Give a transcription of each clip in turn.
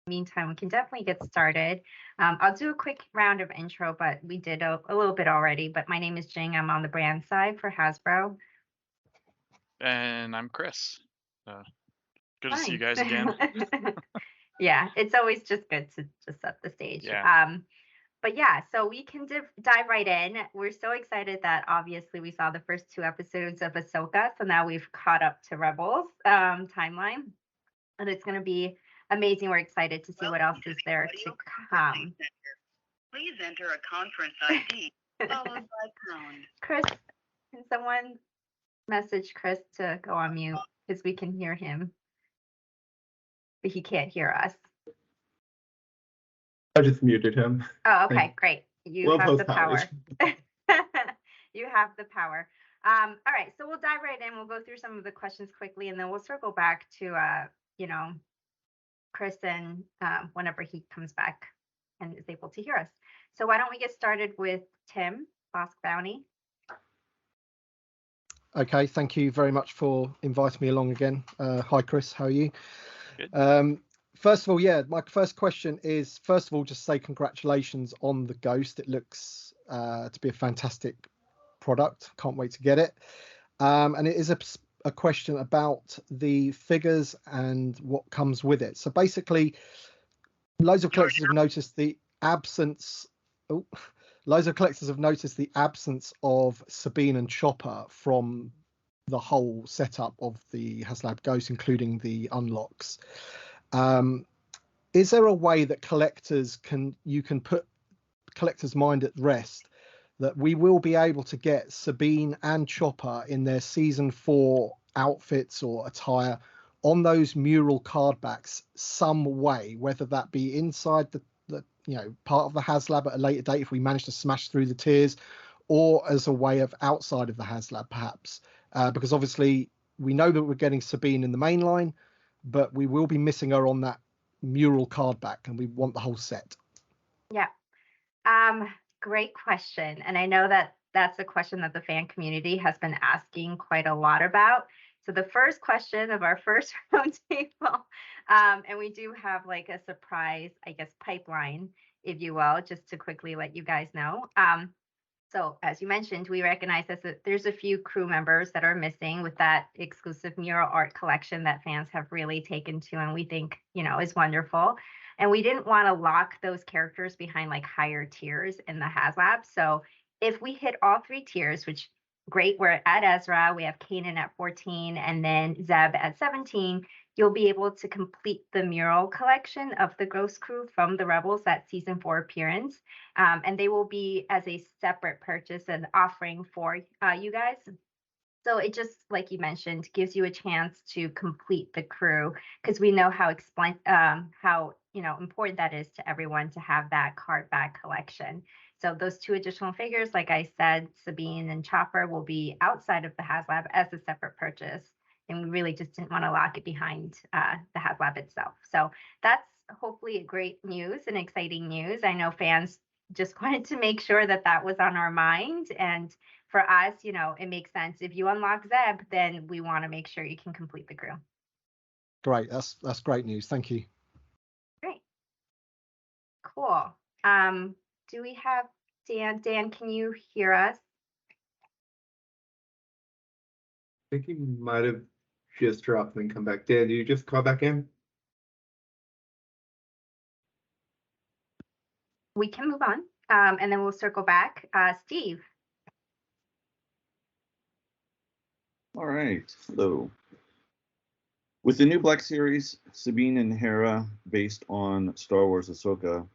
meantime, we can definitely get started. I'll do a quick round of intro, but we did a little bit already. But my name is Jing. I'm on the brand side for Hasbro. And I'm Chris. Good to see you Fine. guys again. Yeah, it's always just good to just set the stage. Yeah. But yeah, so we can dive right in. We're so excited that obviously we saw the first 2 episodes of Ahsoka, so now we've caught up to Rebels timeline, and it's going to be amazing. We're excited to see what else is there to come. Please enter a conference ID followed by pound. Chris, can someone message Chris to go on mute because we can hear him, but he can't hear us. I just muted him. Oh, okay, great. You have the power. You have the power. All right, so we'll dive right in. We'll go through some of the questions quickly, and then we'll circle back to, Chris and whenever he comes back and is able to hear us. So why don't we get started with Tim, Bossk Bounty? Okay, thank you very much for inviting me along again. Hi, Chris, how are you? Good. First of all, yeah, my first question is, first of all, just say congratulations on the Ghost. It looks to be a fantastic product. Can't wait to get it. And it is a question about the figures and what comes with it. So basically, loads of collectors have noticed the absence. Loads of collectors have noticed the absence of Sabine and Chopper from the whole setup of the HasLab Ghost, including the unlocks. Is there a way that you can put collectors' mind at rest that we will be able to get Sabine and Chopper in their season 4 outfits or attire on those mural card backs some way, whether that be inside the part of the HasLab at a later date if we manage to smash through the tiers, or as a way of outside of the HasLab perhaps, because obviously we know that we're getting Sabine in the main line, but we will be missing her on that mural card back, and we want the whole set. Yeah. Great question. And I know that that's a question that the fan community has been asking quite a lot about. So the first question of our first roundtable, and we do have like a surprise, I guess, pipeline, if you will, just to quickly let you guys know. So as you mentioned, we recognize that there's a few crew members that are missing with that exclusive mural art collection that fans have really taken to, and we think, is wonderful. And we didn't want to lock those characters behind like higher tiers in the HasLab. So if we hit all 3 tiers, which great, we're at Ezra, we have Kanan at 14, and then Zeb at 17, you'll be able to complete the mural collection of the Ghost Crew from the Rebels, that season 4 appearance. And they will be as a separate purchase and offering for you guys. So it just, like you mentioned, gives you a chance to complete the crew, because we know how important that is to everyone to have that card back collection. So those 2 additional figures, like I said, Sabine and Chopper, will be outside of the HasLab as a separate purchase. And we really just didn't want to lock it behind the HasLab itself. So that's hopefully great news and exciting news. I know fans just wanted to make sure that that was on our mind. And for us, it makes sense. If you unlock Zeb, then we want to make sure you can complete the crew. Great. That's great news. Thank you. Great. Cool. Do we have Dan? Dan, can you hear us? I think he might have just dropped and come back. Dan, do you just call back in? We can move on, and then we'll circle back. Steve. All right. Hello. With the new Black Series, Sabine and Hera, based on Star Wars Ahsoka,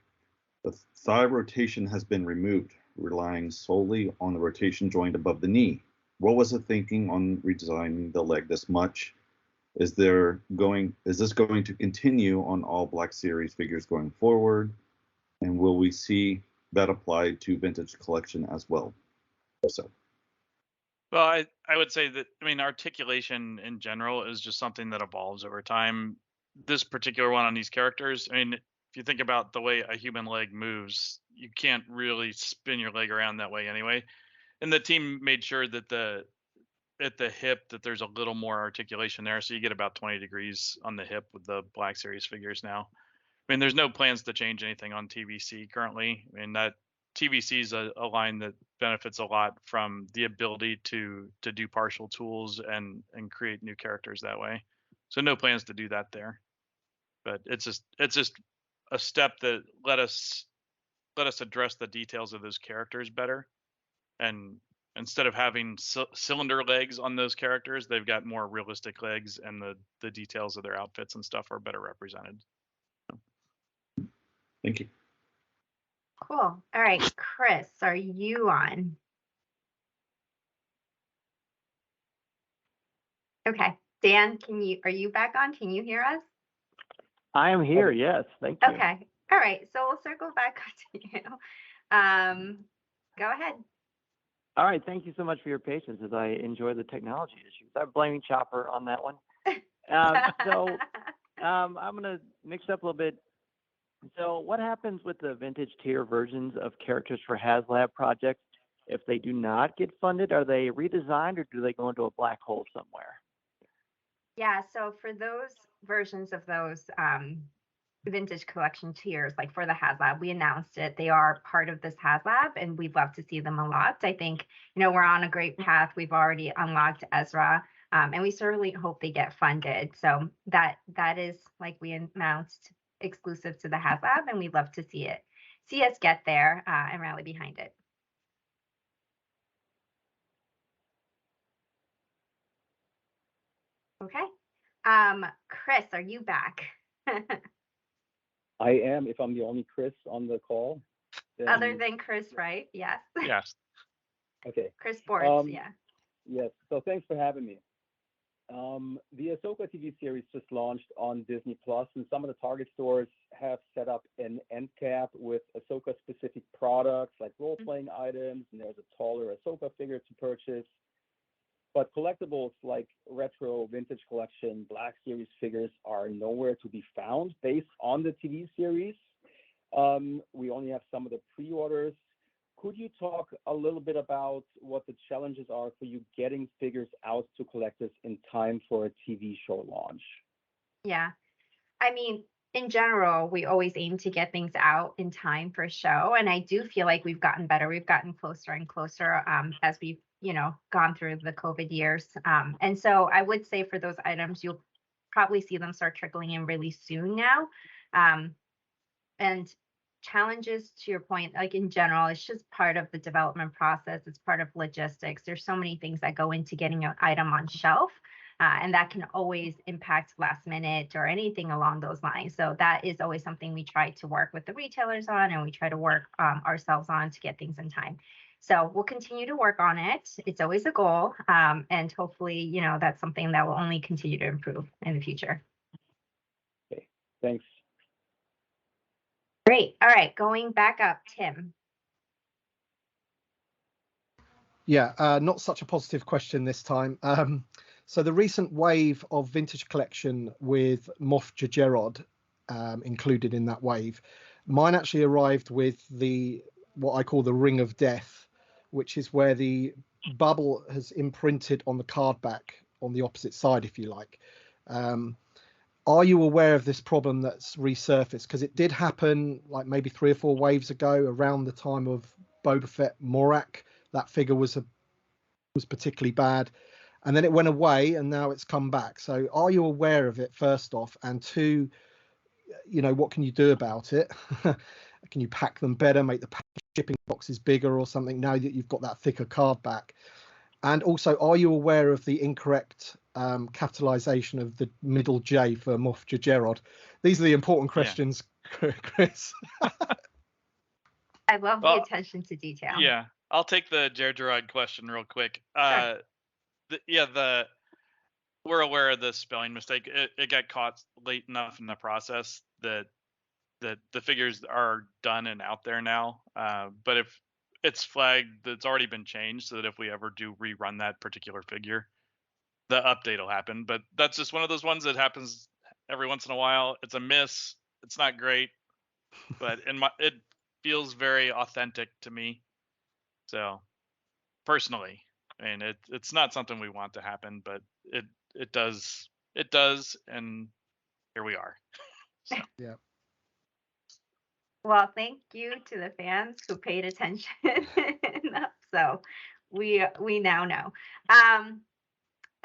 the thigh rotation has been removed, relying solely on the rotation joint above the knee. What was the thinking on redesigning the leg this much? Is this going to continue on all Black Series figures going forward? And will we see that applied to vintage collection as well? So. Well, I would say that, articulation in general is just something that evolves over time. This particular one on these characters, if you think about the way a human leg moves, you can't really spin your leg around that way anyway. And the team made sure that at the hip that there's a little more articulation there, so you get about 20 degrees on the hip with the Black Series figures now. I mean, there's no plans to change anything on TVC currently. I mean, that TVC is a line that benefits a lot from the ability to do partial tools and create new characters that way. So no plans to do that there. But it's just a step that let us address the details of those characters better. And instead of having cylinder legs on those characters, they've got more realistic legs, and the details of their outfits and stuff are better represented. Thank you. Cool. All right, Chris, are you on? Okay. Dan, are you back on? Can you hear us? I am here, yes. Thank you. Okay. All right. So we'll circle back to you. Go ahead. All right. Thank you so much for your patience as I enjoy the technology issues. I'm blaming Chopper on that one. I'm going to mix up a little bit. So what happens with the vintage tier versions of characters for HasLab projects if they do not get funded? Are they redesigned or do they go into a black hole somewhere? Yeah, so for those versions of those vintage collection tiers, like for the HasLab, we announced it. They are part of this HasLab, and we'd love to see them unlocked. I think, we're on a great path. We've already unlocked Ezra, and we certainly hope they get funded. So that is, like we announced, exclusive to the HasLab, and we'd love to see us get there and rally behind it. Okay. Chris, are you back? I am, if I'm the only Chris on the call. Then... Other than Chris, right? Yes. Yes. Okay. Chris Sports, yeah. Yes, so thanks for having me. The Ahsoka TV series just launched on Disney Plus, and some of the Target stores have set up an end cap with Ahsoka-specific products like role-playing items, and there's a taller Ahsoka figure to purchase. But collectibles like retro vintage collection Black Series figures are nowhere to be found based on the TV series. We only have some of the pre-orders. Could you talk a little bit about what the challenges are for you getting figures out to collectors in time for a TV show launch? Yeah. I mean, in general, we always aim to get things out in time for a show. And I do feel like we've gotten better. We've gotten closer and closer as we've, gone through the COVID years. And so I would say for those items, you'll probably see them start trickling in really soon now. And challenges, to your point, like in general, it's just part of the development process. It's part of logistics. There's so many things that go into getting an item on shelf. And that can always impact last minute or anything along those lines. So that is always something we try to work with the retailers on, and we try to work ourselves on to get things in time. So we'll continue to work on it. It's always a goal. And hopefully, that's something that will only continue to improve in the future. Okay, thanks. Great. All right, going back up, Tim. Yeah, not such a positive question this time. So the recent wave of vintage collection with Moff Jajerod included in that wave, mine actually arrived with what I call the Ring of Death, which is where the bubble has imprinted on the card back on the opposite side, if you like. Are you aware of this problem that's resurfaced? Because it did happen like maybe 3 or 4 waves ago, around the time of Boba Fett Morak. That figure was particularly bad, and then it went away, and now it's come back. So are you aware of it, first off? And 2, what can you do about it? Can you pack them better, make the shipping boxes bigger or something now that you've got that thicker card back? And also, are you aware of the incorrect capitalization of the middle J for Moff Jajerod? These are the important questions, yeah. Chris. I love the attention to detail. Yeah, I'll take the Jajerod question real quick. Sure. We're aware of the spelling mistake. It got caught late enough in the process that the figures are done and out there now. But if it's flagged, it's already been changed, so that if we ever do rerun that particular figure, the update will happen. But that's just one of those ones that happens every once in a while. It's a miss. It's not great, but it feels very authentic to me. So personally, I mean, it's not something we want to happen, but it does, and here we are. So. Yeah. Well, thank you to the fans who paid attention. So we now know.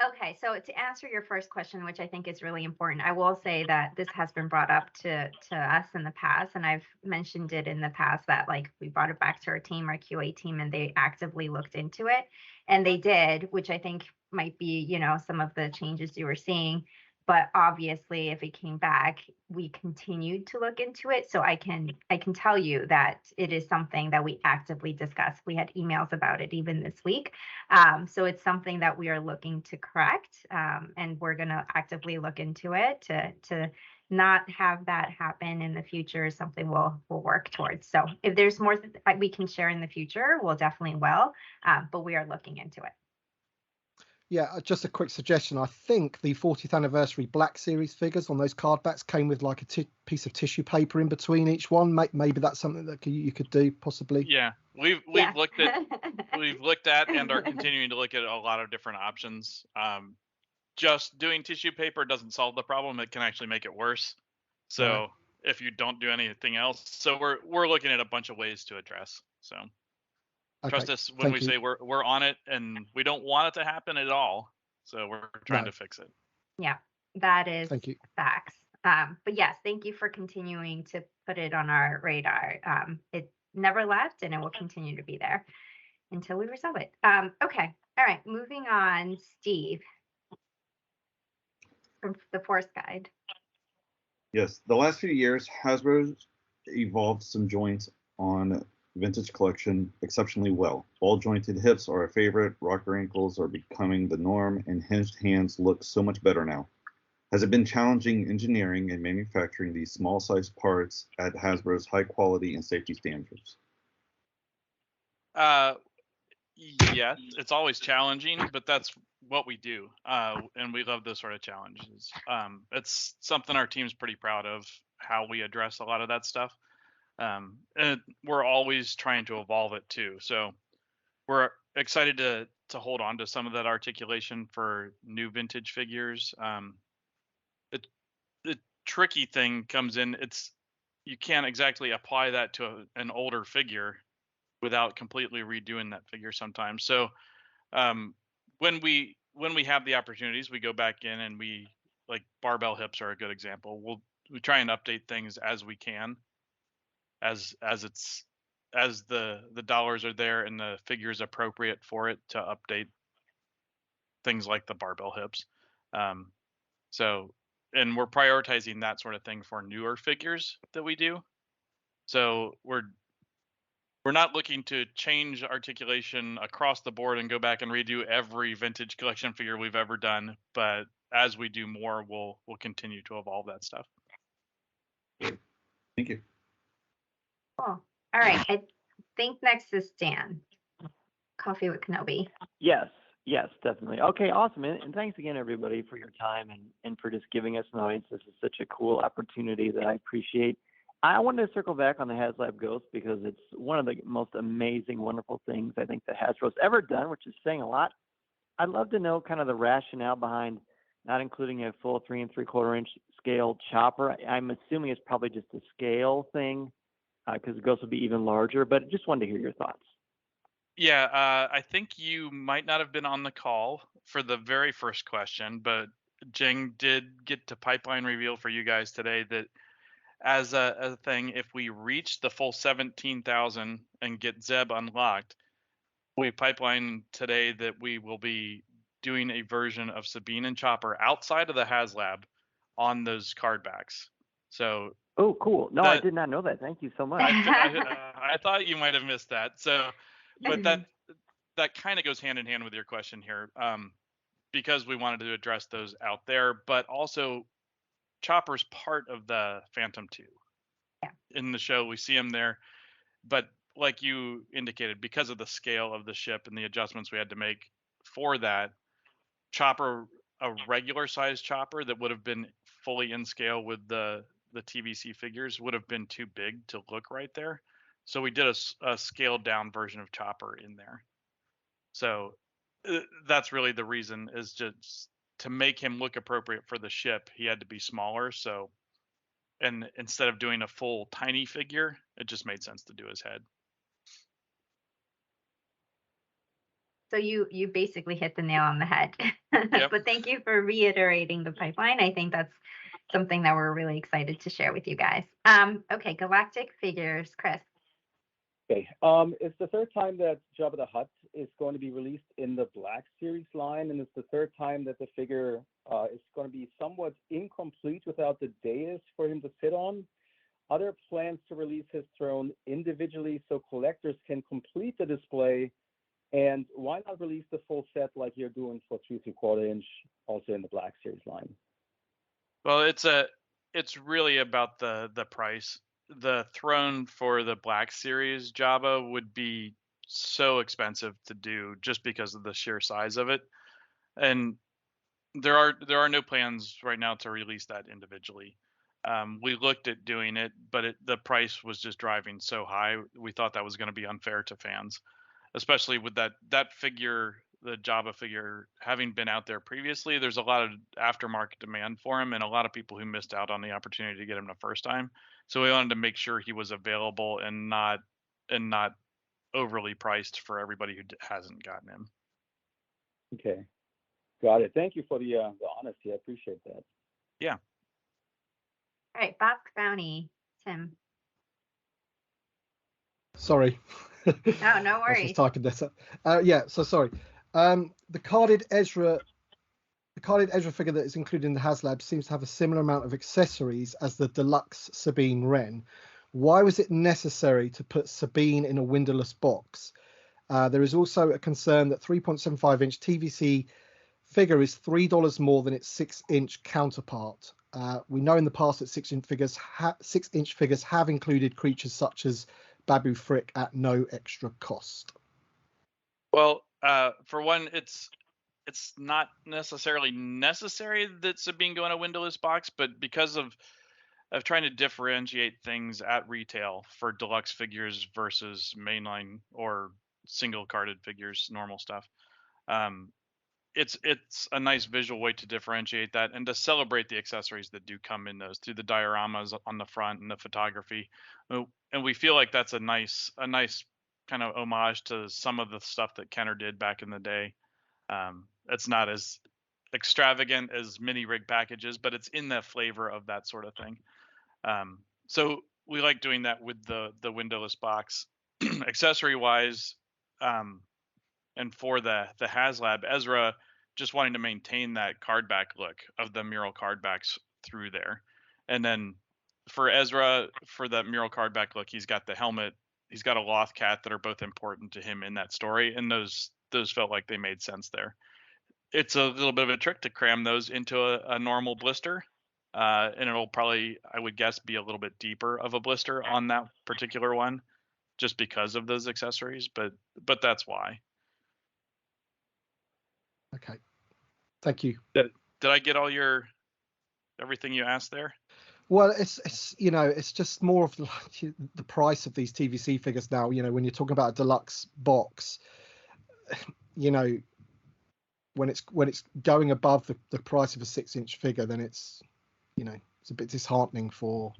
Okay, so to answer your first question, which I think is really important, I will say that this has been brought up to us in the past, and I've mentioned it in the past that like we brought it back to our team, our QA team, and they actively looked into it, and they did, which I think might be, some of the changes you were seeing. But obviously, if it came back, we continued to look into it. So I can tell you that it is something that we actively discuss. We had emails about it even this week. So it's something that we are looking to correct, and we're going to actively look into it to not have that happen in the future is something we'll work towards. So if there's more that we can share in the future, we'll definitely will, but we are looking into it. Yeah, just a quick suggestion. I think the 40th anniversary Black Series figures on those card backs came with like a piece of tissue paper in between each one. Maybe that's something that you could do, possibly. Yeah, we've Yeah. looked at and are continuing to look at a lot of different options. Just doing tissue paper doesn't solve the problem; it can actually make it worse. So Right. if you don't do anything else, so we're looking at a bunch of ways to address. So trust Okay. us when Thank we you. say we're on it, and we don't want it to happen at all. So we're trying No. to fix it. Yeah, that is Thank you. facts. But yes, thank you for continuing to put it on our radar. It never left, and it will continue to be there until we resolve it. Okay, all right, moving on. Steve from the Force Guide. Yes, the last few years, Hasbro's evolved some joints on vintage collection exceptionally well. Ball jointed hips are a favorite, rocker ankles are becoming the norm, and hinged hands look so much better now. Has it been challenging engineering and manufacturing these small sized parts at Hasbro's high quality and safety standards? Yes, it's always challenging, but that's what we do, and we love those sort of challenges. It's something our team's pretty proud of how we address a lot of that stuff, and we're always trying to evolve it too. So we're excited to hold on to some of that articulation for new vintage figures. The tricky thing comes in; it's you can't exactly apply that to an older figure without completely redoing that figure sometimes. So um, when we have the opportunities, we go back in and we like barbell hips are a good example. We try and update things as we can, as the dollars are there and the figure is appropriate for it to update things like the barbell hips. Um, so and we're prioritizing that sort of thing for newer figures that we do. So we're not looking to change articulation across the board and go back and redo every vintage collection figure we've ever done, but as we do more, we'll continue to evolve that stuff. Thank you. Cool. All right, I think next is Dan. Coffee with Kenobi. Yes, definitely. Okay, awesome. And thanks again, everybody, for your time and for just giving us an audience. This is such a cool opportunity that I appreciate. I wanted to circle back on the HasLab Ghost because it's one of the most amazing, wonderful things I think that Hasbro's ever done, which is saying a lot. I'd love to know kind of the rationale behind not including a full 3 3/4 inch scale chopper. I'm assuming it's probably just a scale thing because the Ghost would be even larger, but just wanted to hear your thoughts. Yeah, I think you might not have been on the call for the very first question, but Jing did get to pipeline reveal for you guys today that as a thing, if we reach the full 17,000 and get Zeb unlocked, we pipeline today that we will be doing a version of Sabine and Chopper outside of the HasLab on those card backs. So Oh, cool. No, I did not know that. Thank you so much. I thought you might have missed that. So, but that kind of goes hand in hand with your question here, because we wanted to address those out there, but also Chopper's part of the Phantom 2. Yeah. In the show, we see him there, but like you indicated, because of the scale of the ship and the adjustments we had to make for that, Chopper, a regular size Chopper that would have been fully in scale with the TVC figures would have been too big to look right there. So we did a scaled down version of Chopper in there. So that's really the reason, is just to make him look appropriate for the ship. He had to be smaller. So and instead of doing a full tiny figure, it just made sense to do his head. So you basically hit the nail on the head. Yep. But thank you for reiterating the pipeline. I think that's something that we're really excited to share with you guys. Okay, Galactic Figures, Chris. Okay. It's the third time that Jabba the Hutt is going to be released in the Black Series line, and it's the third time that the figure is going to be somewhat incomplete without the dais for him to sit on. Are there plans to release his throne individually so collectors can complete the display? And why not release the full set like you're doing for 3 3/4 inch also in the Black Series line? Well, it's really about the price. The throne for the Black Series Jabba would be so expensive to do just because of the sheer size of it, and there are no plans right now to release that individually. We looked at doing it, but the price was just driving so high. We thought that was going to be unfair to fans, especially with that figure, the Jabba figure, having been out there previously. There's a lot of aftermarket demand for him, and a lot of people who missed out on the opportunity to get him the first time. So we wanted to make sure he was available and not overly priced for everybody who hasn't gotten him. Okay, got it. Thank you for the honesty. I appreciate that. Yeah. All right, Bossk Bounty, Tim. Sorry. Oh, no I was worries. just typing this up. Yeah, so sorry. The carded Ezra figure that is included in the HasLab seems to have a similar amount of accessories as the deluxe Sabine Wren. Why was it necessary to put Sabine in a windowless box? There is also a concern that 3.75-inch TVC figure is $3 more than its 6-inch counterpart. We know in the past that 6-inch figures have included creatures such as Babu Frick at no extra cost. Well, for one, it's not necessarily necessary that Sabine go in a windowless box, but because of trying to differentiate things at retail for deluxe figures versus mainline or single carded figures, normal stuff, it's a nice visual way to differentiate that and to celebrate the accessories that do come in those through the dioramas on the front and the photography. And we feel like that's a nice kind of homage to some of the stuff that Kenner did back in the day. It's not as extravagant as mini rig packages, but it's in the flavor of that sort of thing. So we like doing that with the windowless box. Accessory wise, and for the HasLab, Ezra just wanting to maintain that card back look of the mural card backs through there. And then for Ezra, for that mural card back look, he's got the helmet, he's got a Loth cat that are both important to him in that story, and those felt like they made sense there. It's a little bit of a trick to cram those into a normal blister, and it'll probably, I would guess, be a little bit deeper of a blister on that particular one, just because of those accessories. But that's why. Okay, thank you. Did I get all everything you asked there? Well, it's it's just more of the price of these TVC figures now. When you're talking about a deluxe box, when it's going above the price of a 6-inch figure, then it's it's a bit disheartening for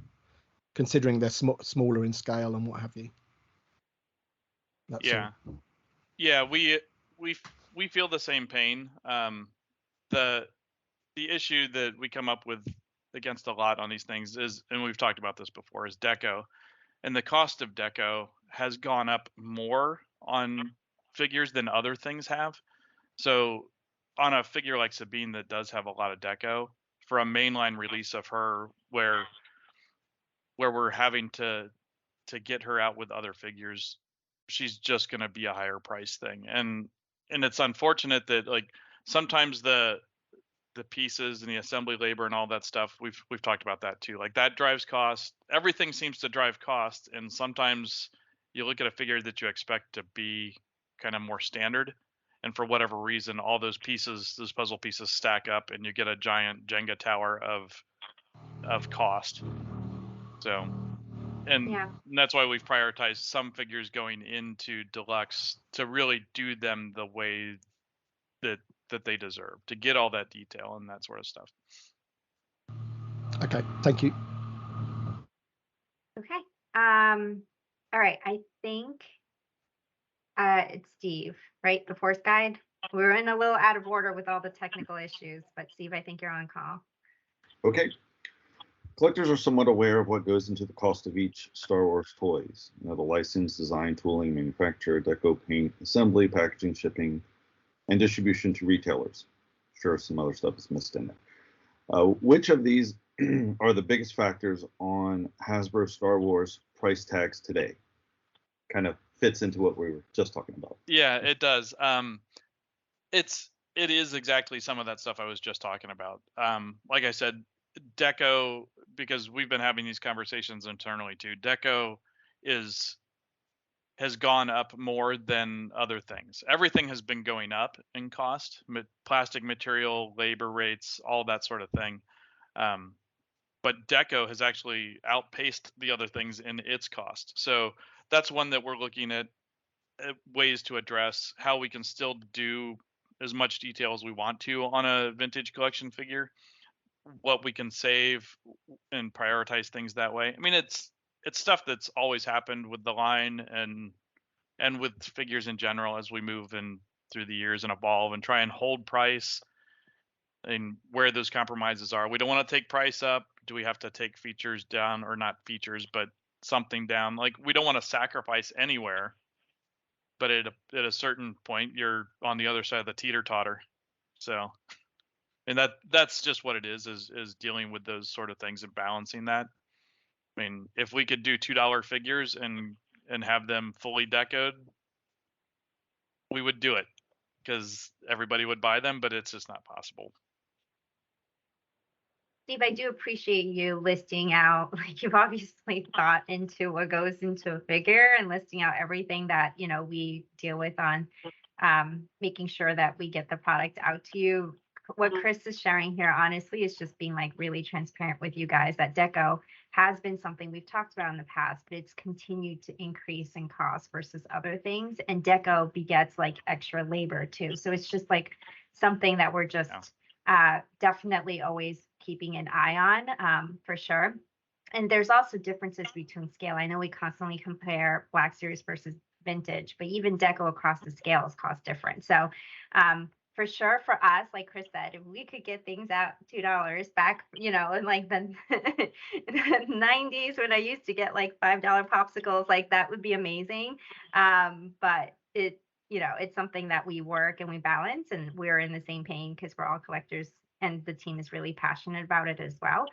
considering they're smaller in scale and what have you. That's yeah all. Yeah, we feel the same pain. The issue that we come up with against a lot on these things is, and we've talked about this before, is deco. And the cost of deco has gone up more on figures than other things have. So on a figure like Sabine that does have a lot of deco, for a mainline release of her where we're having to get her out with other figures, she's just going to be a higher price thing. And it's unfortunate that like sometimes the pieces and the assembly labor and all that stuff, we've talked about that too. Like that drives cost. Everything seems to drive cost, and sometimes you look at a figure that you expect to be kind of more standard, and for whatever reason, all those puzzle pieces stack up, and you get a giant Jenga tower of cost. So, and that's why we've prioritized some figures going into deluxe to really do them the way that they deserve, to get all that detail and that sort of stuff. Okay, thank you. Okay. All right. I think it's Steve, right? The Force Guide. We're in a little out of order with all the technical issues, but Steve, I think you're on call. Okay. Collectors are somewhat aware of what goes into the cost of each Star Wars toys. You know, the license, design, tooling, manufacture, deco, paint, assembly, packaging, shipping, and distribution to retailers. Sure, some other stuff is missed in there. Which of these are the biggest factors on Hasbro Star Wars price tags today? Kind of fits into what we were just talking about. Yeah, it does. It is exactly some of that stuff I was just talking about. Like I said, deco, because we've been having these conversations internally too. Deco has gone up more than other things. Everything has been going up in cost, plastic material, labor rates, all that sort of thing. But deco has actually outpaced the other things in its cost. So that's one that we're looking at ways to address how we can still do as much detail as we want to on a vintage collection figure, what we can save and prioritize things that way. I mean, it's stuff that's always happened with the line and with figures in general as we move in through the years and evolve and try and hold price and where those compromises are. We don't want to take price up. Do we have to take features down, or not features, but something down? Like, we don't want to sacrifice anywhere, but at a certain point, you're on the other side of the teeter totter. So, and that's just what it is dealing with those sort of things and balancing that. I mean, if we could do $2 figures and have them fully decoed, we would do it because everybody would buy them, but it's just not possible. Steve, I do appreciate you listing out, like, you've obviously thought into what goes into a figure and listing out everything that, you know, we deal with on making sure that we get the product out to you. What Chris is sharing here, honestly, is just being like really transparent with you guys that deco has been something we've talked about in the past, but it's continued to increase in cost versus other things. And deco begets like extra labor too. So it's just like something that we're just definitely always keeping an eye on, for sure. And there's also differences between scale. I know we constantly compare Black Series versus vintage, but even deco across the scales cost different. So for sure, for us, like Chris said, if we could get things out $2 back, you know, in like the 90s when I used to get like $5 popsicles, like that would be amazing. But you know, it's something that we work and we balance, and we're in the same pain because we're all collectors, and the team is really passionate about it as well.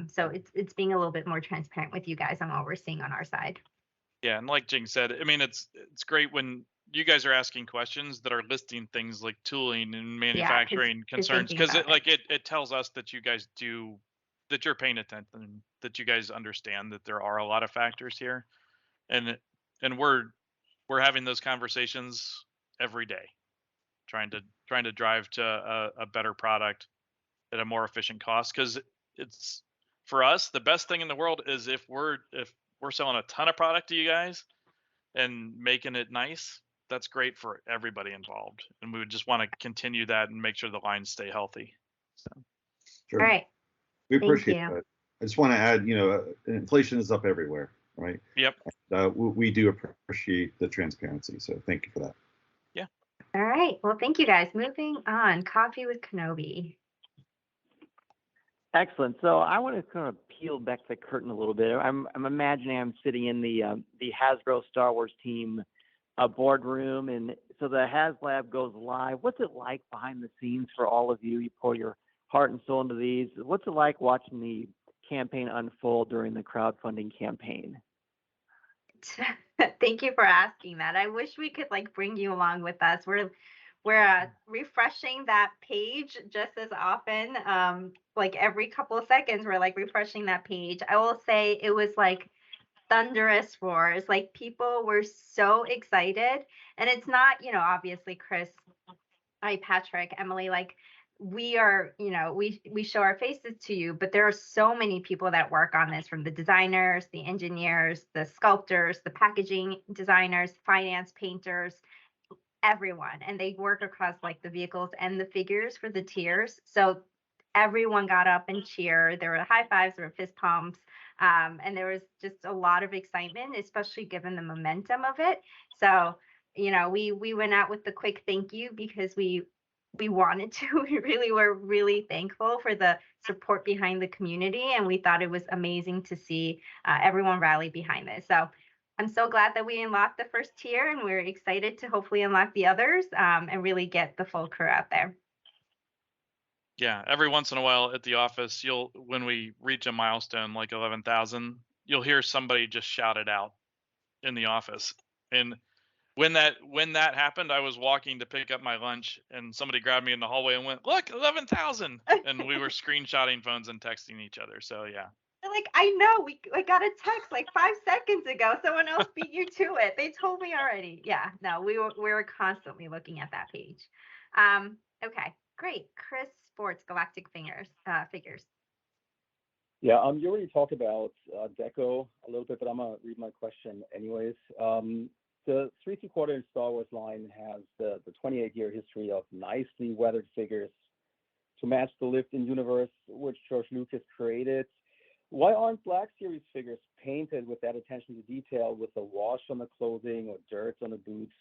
So it's being a little bit more transparent with you guys on what we're seeing on our side. Yeah, and like Jing said, I mean, it's great when you guys are asking questions that are listing things like tooling and manufacturing concerns, because it tells us that you guys that you're paying attention, that you guys understand that there are a lot of factors here, and we're having those conversations every day, trying to drive to a better product at a more efficient cost, because it's, for us, the best thing in the world is if we're selling a ton of product to you guys and making it nice. That's great for everybody involved, and we would just want to continue that and make sure the lines stay healthy. So. Sure. All right. We appreciate that. I just want to add, you know, inflation is up everywhere, right? Yep. We do appreciate the transparency, so thank you for that. Yeah. All right. Well, thank you guys. Moving on, Coffee with Kenobi. Excellent. So I want to kind of peel back the curtain a little bit. I'm imagining I'm sitting in the Hasbro Star Wars team boardroom, and so the HasLab goes live. What's it like behind the scenes for all of you? You pour your heart and soul into these. What's it like watching the campaign unfold during the crowdfunding campaign? Thank you for asking that. I wish we could like bring you along with us. We're refreshing that page just as often. Like every couple of seconds, we're like refreshing that page. I will say it was like thunderous roars. Like people were so excited, and it's not, you know, obviously Chris, Patrick, Emily, like we are, you know, we show our faces to you, but there are so many people that work on this, from the designers, the engineers, the sculptors, the packaging designers, finance, painters, everyone, and they work across like the vehicles and the figures for the tiers. So everyone got up and cheered. There were high fives, there were fist pumps, and there was just a lot of excitement, especially given the momentum of it. So, we went out with the quick thank you because we wanted to. We really were really thankful for the support behind the community, and we thought it was amazing to see everyone rally behind this. So I'm so glad that we unlocked the first tier, and we're excited to hopefully unlock the others, and really get the full crew out there. Yeah, every once in a while at the office, when we reach a milestone like 11,000, you'll hear somebody just shout it out in the office. And when that happened, I was walking to pick up my lunch, and somebody grabbed me in the hallway and went, "Look, 11,000!" And we were screenshotting phones and texting each other. So yeah. They're like, I know, I got a text like 5 seconds ago. Someone else beat you to it. They told me already. Yeah, no, we were constantly looking at that page. Okay, great. Chris Sports, Galactic Figures. Yeah, you already talked about Deco a little bit, but I'm gonna read my question anyways. The 3/4 inch Star Wars line has the 28-year history of nicely weathered figures to match the lived-in universe which George Lucas created. Why aren't Black Series figures painted with that attention to detail, with a wash on the clothing or dirt on the boots?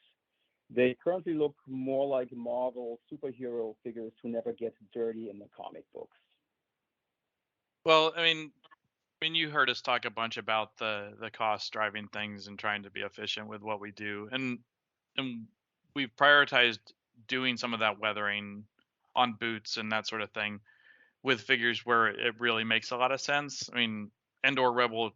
They currently look more like Marvel superhero figures who never get dirty in the comic books. Well, I mean, you heard us talk a bunch about the cost driving things and trying to be efficient with what we do, and we've prioritized doing some of that weathering on boots and that sort of thing with figures where it really makes a lot of sense. I mean, Endor Rebel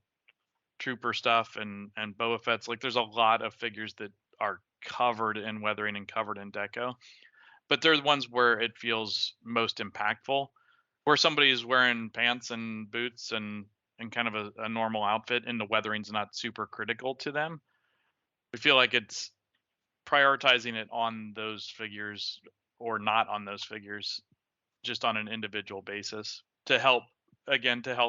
Trooper stuff and Boba Fett's, like, there's a lot of figures that are covered in weathering and covered in deco, but they're the ones where it feels most impactful, where somebody is wearing pants and boots and kind of a normal outfit and the weathering's not super critical to them. We feel like it's prioritizing it on those figures or not on those figures, just on an individual basis, to help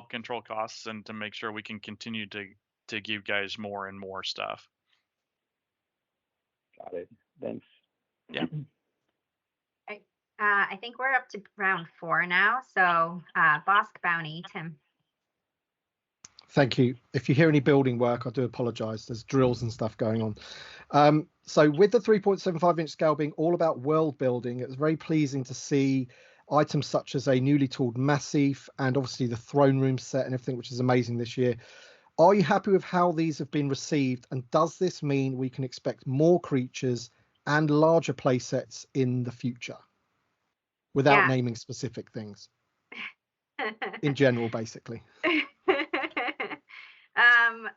control costs and to make sure we can continue to give guys more and more stuff. Got it. Thanks. Yeah. I think we're up to round 4 now. So Bossk Bounty, Tim. Thank you. If you hear any building work, I do apologize. There's drills and stuff going on. So with the 3.75 inch scale being all about world building, it was very pleasing to see items such as a newly tooled Massif and obviously the throne room set and everything, which is amazing this year. Are you happy with how these have been received? And does this mean we can expect more creatures and larger play sets in the future? Without naming specific things. In general, basically.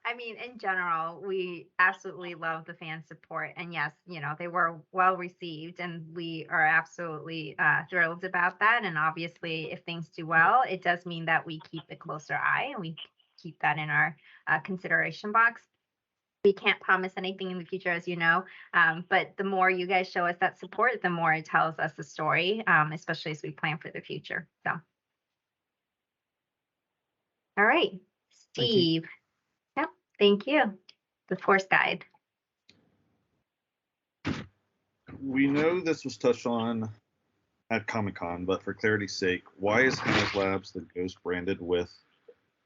I mean, in general, we absolutely love the fan support, and yes, they were well received, and we are absolutely thrilled about that. And obviously, if things do well, it does mean that we keep a closer eye, and we keep that in our consideration box. We can't promise anything in the future, as you know, but the more you guys show us that support, the more it tells us the story, especially as we plan for the future. So, all right, Steve. Yep, thank you. The Force Guide. We know this was touched on at Comic-Con, but for clarity's sake, why is HasLabs the Ghost branded with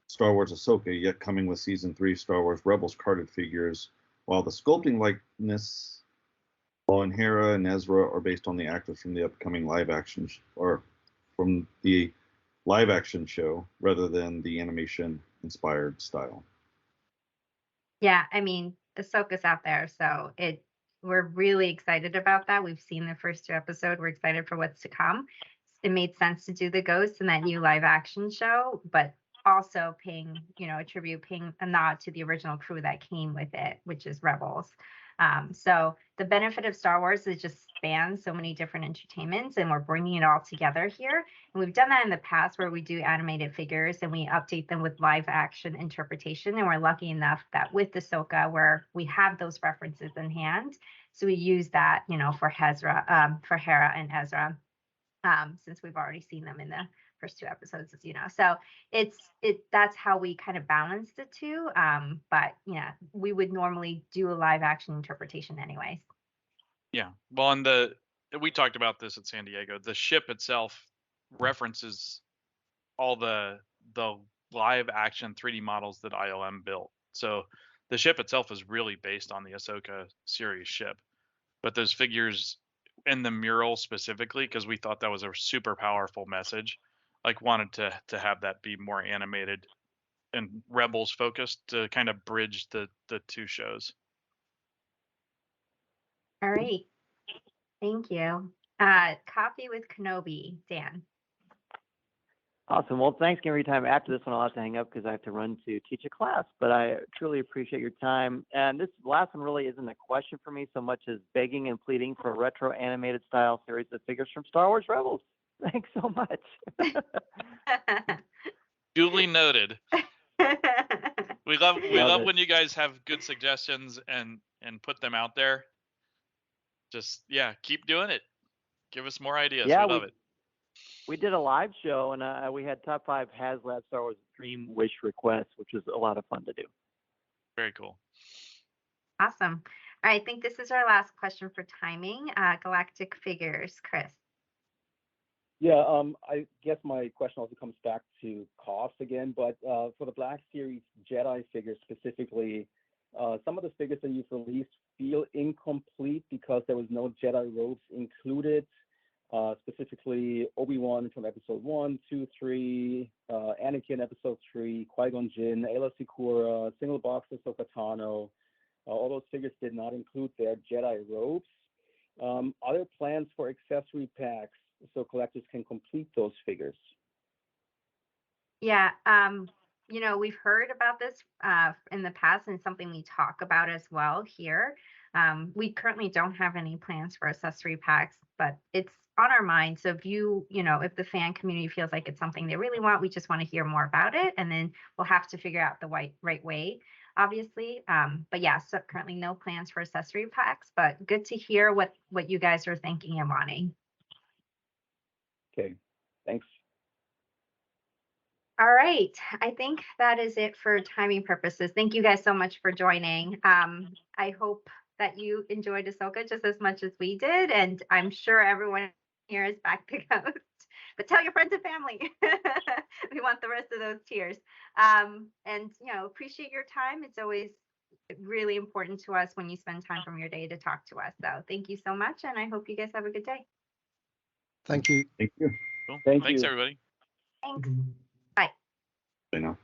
Star Wars Ahsoka, yet coming with Season 3 Star Wars Rebels carded figures, while the sculpting likeness on Hera and Ezra are based on the actors from the upcoming live-action show, rather than the animation-inspired style? Yeah, I mean, Ahsoka's out there, so we're really excited about that. We've seen the first 2 episodes. We're excited for what's to come. It made sense to do the Ghost in that new live action show, but also paying a nod to the original crew that came with it, which is Rebels. So the benefit of Star Wars is just spans so many different entertainments, and we're bringing it all together here. And we've done that in the past where we do animated figures and we update them with live action interpretation. And we're lucky enough that with Ahsoka, where we have those references in hand, so we use that, for Hera and Ezra, since we've already seen them in the first 2 episodes, as you know. So that's how we kind of balance the two. But yeah, we would normally do a live action interpretation anyways. Yeah. Well, we talked about this at San Diego. The ship itself references all the live action 3D models that ILM built. So the ship itself is really based on the Ahsoka series ship, but those figures in the mural specifically, because we thought that was a super powerful message, like wanted to have that be more animated and Rebels focused to kind of bridge the two shows. All right. Thank you. Coffee with Kenobi, Dan. Awesome. Well, thanks again for your time. After this one, I'll have to hang up because I have to run to teach a class, but I truly appreciate your time. And this last one really isn't a question for me so much as begging and pleading for a retro animated style series of figures from Star Wars Rebels. Thanks so much. Duly noted. We love Love it. when you guys have good suggestions and put them out there. Just keep doing it. Give us more ideas. Yeah, we love it. We did a live show and we had top 5 HasLab Star Wars Dream Wish requests, which was a lot of fun to do. Very cool. Awesome. All right, I think this is our last question for timing. Galactic Figures, Chris. Yeah, I guess my question also comes back to cost again, but for the Black Series Jedi figures specifically, some of the figures that you've released feel incomplete because there was no Jedi robes included, specifically Obi-Wan from Episode 1, 2, 3, Anakin Episode 3, Qui-Gon Jinn, Ayla Secura, single box Ahsoka Tano. All those figures did not include their Jedi robes. Are there plans for accessory packs so collectors can complete those figures? Yeah, we've heard about this in the past and something we talk about as well here. We currently don't have any plans for accessory packs, but it's on our mind. So if the fan community feels like it's something they really want, we just want to hear more about it. And then we'll have to figure out the right way, obviously. But yeah, so currently no plans for accessory packs, but good to hear what you guys are thinking and wanting. Okay, thanks. All right. I think that is it for timing purposes. Thank you guys so much for joining. I hope that you enjoyed Ahsoka just as much as we did, and I'm sure everyone here is back to ghost. But tell your friends and family. We want the rest of those tears. And appreciate your time. It's always really important to us when you spend time from your day to talk to us. So thank you so much, and I hope you guys have a good day. Thank you. Thank you. Cool. Thank Thanks, you. everybody. Thanks. Mhm. Bye. Bye now.